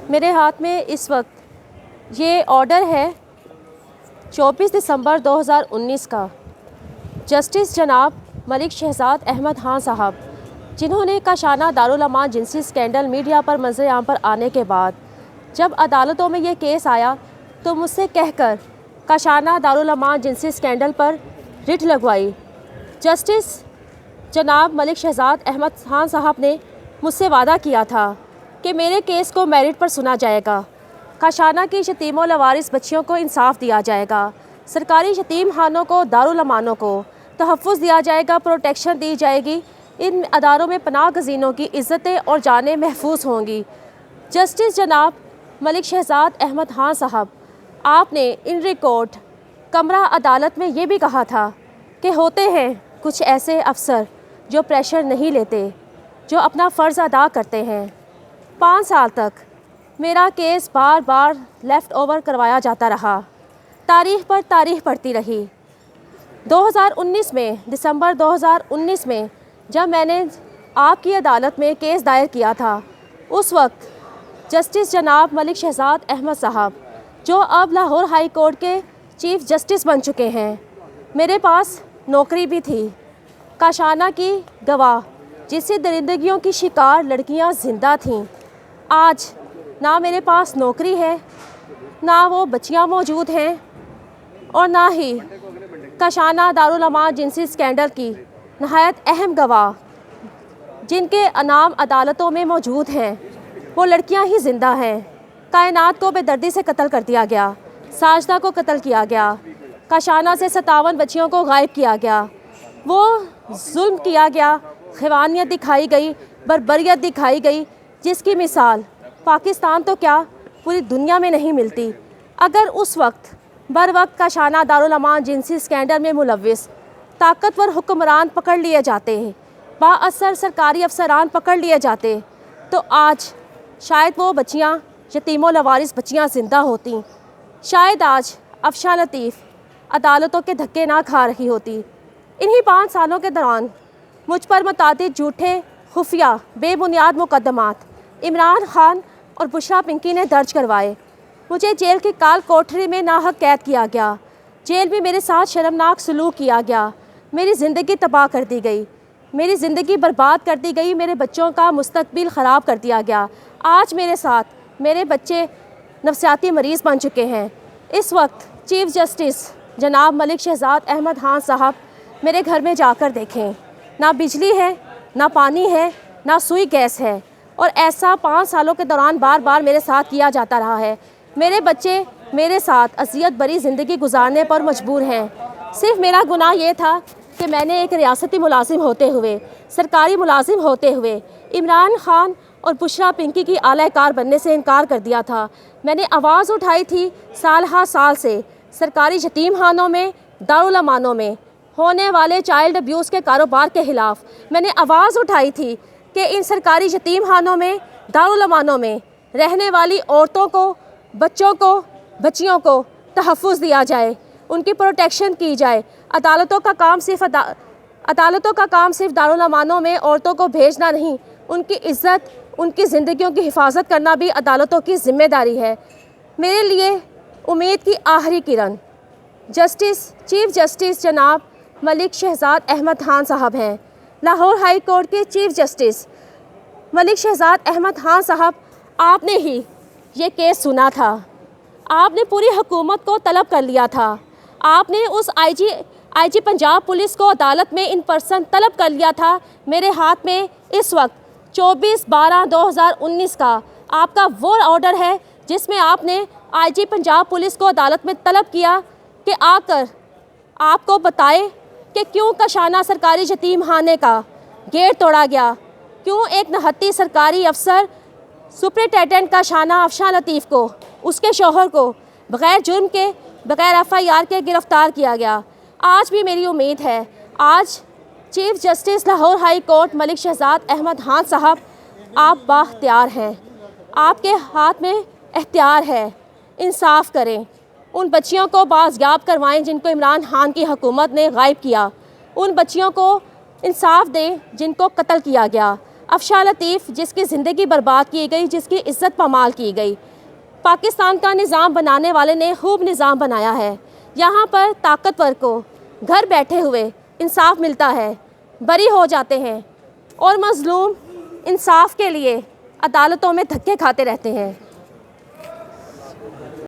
میرے ہاتھ میں اس وقت یہ آرڈر ہے 24 دسمبر 2019 کا جسٹس جناب ملک شہزاد احمد خان صاحب، جنہوں نے کاشانہ دارالعمان جنسی اسکینڈل میڈیا پر منظر عام پر آنے کے بعد جب عدالتوں میں یہ کیس آیا تو مجھ سے کہہ کر کاشانہ دارالعمان جنسی اسکینڈل پر رٹ لگوائی۔ جسٹس جناب ملک شہزاد احمد خان صاحب نے مجھ سے وعدہ کیا تھا کہ میرے کیس کو میرٹ پر سنا جائے گا، کاشانہ کی یتیم و لوارث بچیوں کو انصاف دیا جائے گا، سرکاری یتیم خانوں کو، دارالعمانوں کو تحفظ دیا جائے گا، پروٹیکشن دی جائے گی، ان اداروں میں پناہ گزینوں کی عزتیں اور جانیں محفوظ ہوں گی۔ جسٹس جناب ملک شہزاد احمد خان صاحب، آپ نے ان ریکارڈ کمرہ عدالت میں یہ بھی کہا تھا کہ ہوتے ہیں کچھ ایسے افسر جو پریشر نہیں لیتے، جو اپنا فرض ادا کرتے ہیں۔ 5 سال تک میرا کیس بار بار لیفٹ اوور کروایا جاتا رہا، تاریخ پر تاریخ پڑتی رہی۔ 2019 میں دسمبر 2019 میں جب میں نے آپ کی عدالت میں کیس دائر کیا تھا، اس وقت جسٹس جناب ملک شہزاد احمد صاحب، جو اب لاہور ہائی کورٹ کے چیف جسٹس بن چکے ہیں، میرے پاس نوکری بھی تھی۔ کاشانہ کی گواہ جس سے درندگیوں کی شکار لڑکیاں زندہ تھیں، آج نہ میرے پاس نوکری ہے، نہ وہ بچیاں موجود ہیں، اور نہ ہی کاشانہ دارالعمان جنسی اسکینڈل کی نہایت اہم گواہ جن کے نام عدالتوں میں موجود ہیں، وہ لڑکیاں ہی زندہ ہیں۔ کائنات کو بے دردی سے قتل کر دیا گیا، ساجدہ کو قتل کیا گیا، کاشانہ سے 57 بچیوں کو غائب کیا گیا، وہ ظلم کیا گیا، خیانت دکھائی گئی، بربریت دکھائی گئی، جس کی مثال پاکستان تو کیا پوری دنیا میں نہیں ملتی۔ اگر اس وقت بر وقت کاشانہ دارالعمان جنسی اسکینڈل میں ملوث طاقتور حکمران پکڑ لیے جاتے، با اثر سرکاری افسران پکڑ لیے جاتے، تو آج شاید وہ بچیاں، یتیم و لوارث بچیاں زندہ ہوتیں، شاید آج افشاں لطیف عدالتوں کے دھکے نہ کھا رہی ہوتی۔ انہی 5 سالوں کے دوران مجھ پر متعدد جھوٹے، خفیہ، بے بنیاد مقدمات عمران خان اور بشریٰ پنکی نے درج کروائے۔ مجھے جیل کی کال کوٹری میں ناحق قید کیا گیا، جیل میں میرے ساتھ شرمناک سلوک کیا گیا، میری زندگی تباہ کر دی گئی، میری زندگی برباد کر دی گئی، میرے بچوں کا مستقبل خراب کر دیا گیا۔ آج میرے ساتھ میرے بچے نفسیاتی مریض بن چکے ہیں۔ اس وقت چیف جسٹس جناب ملک شہزاد احمد خان صاحب میرے گھر میں جا کر دیکھیں، نہ بجلی ہے، نہ پانی ہے، نہ سوئی گیس ہے، اور ایسا 5 سالوں کے دوران بار بار میرے ساتھ کیا جاتا رہا ہے۔ میرے بچے میرے ساتھ اذیت بری زندگی گزارنے پر مجبور ہیں۔ صرف میرا گناہ یہ تھا کہ میں نے ایک ریاستی ملازم ہوتے ہوئے، سرکاری ملازم ہوتے ہوئے عمران خان اور بشریٰ پنکی کی اعلی کار بننے سے انکار کر دیا تھا۔ میں نے آواز اٹھائی تھی سال ہر سال سے سرکاری یتیم خانوں میں، دارالعمانوں میں ہونے والے چائلڈ ابیوز کے کاروبار کے خلاف۔ میں نے آواز اٹھائی تھی کہ ان سرکاری یتیم خانوں میں، دارالعمانوں میں رہنے والی عورتوں کو، بچوں کو، بچیوں کو تحفظ دیا جائے، ان کی پروٹیکشن کی جائے۔ عدالتوں کا کام صرف دارالعمانوں میں عورتوں کو بھیجنا نہیں، ان کی عزت، ان کی زندگیوں کی حفاظت کرنا بھی عدالتوں کی ذمہ داری ہے۔ میرے لیے امید کی آخری کرن چیف جسٹس جناب ملک شہزاد احمد خان صاحب ہیں۔ لاہور ہائی کورٹ کے چیف جسٹس ملک شہزاد احمد خان صاحب، آپ نے ہی یہ کیس سنا تھا، آپ نے پوری حکومت کو طلب کر لیا تھا، آپ نے اس آئی جی پنجاب پولیس کو عدالت میں ان پرسن طلب کر لیا تھا۔ میرے ہاتھ میں اس وقت 24/12/2019 کا آپ کا وہ آرڈر ہے جس میں آپ نے آئی جی پنجاب پولیس کو عدالت میں طلب کیا کہ آ کر آپ کو بتائے کہ کیوں کاشانہ سرکاری یتیم خانے کا گیٹ توڑا گیا، کیوں ایک 29 سرکاری افسر سپرنٹینڈنٹ کاشانہ افشاں لطیف کو، اس کے شوہر کو بغیر جرم کے، بغیر FIR کے گرفتار کیا گیا۔ آج بھی میری امید ہے، آج chief justice Lahore high court Malik Shahzad Ahmad Khan صاحب، آپ بااختیار ہیں، آپ کے ہاتھ میں اختیار ہے، انصاف کریں، ان بچیوں کو بازیاب کروائیں جن کو عمران خان کی حکومت نے غائب کیا، ان بچیوں کو انصاف دیں جن کو قتل کیا گیا۔ افشاں لطیف جس کی زندگی برباد کی گئی، جس کی عزت پامال کی گئی۔ پاکستان کا نظام بنانے والے نے خوب نظام بنایا ہے۔ یہاں پر طاقتور کو گھر بیٹھے ہوئے انصاف ملتا ہے، بری ہو جاتے ہیں، اور مظلوم انصاف کے لیے عدالتوں میں دھکے کھاتے رہتے ہیں۔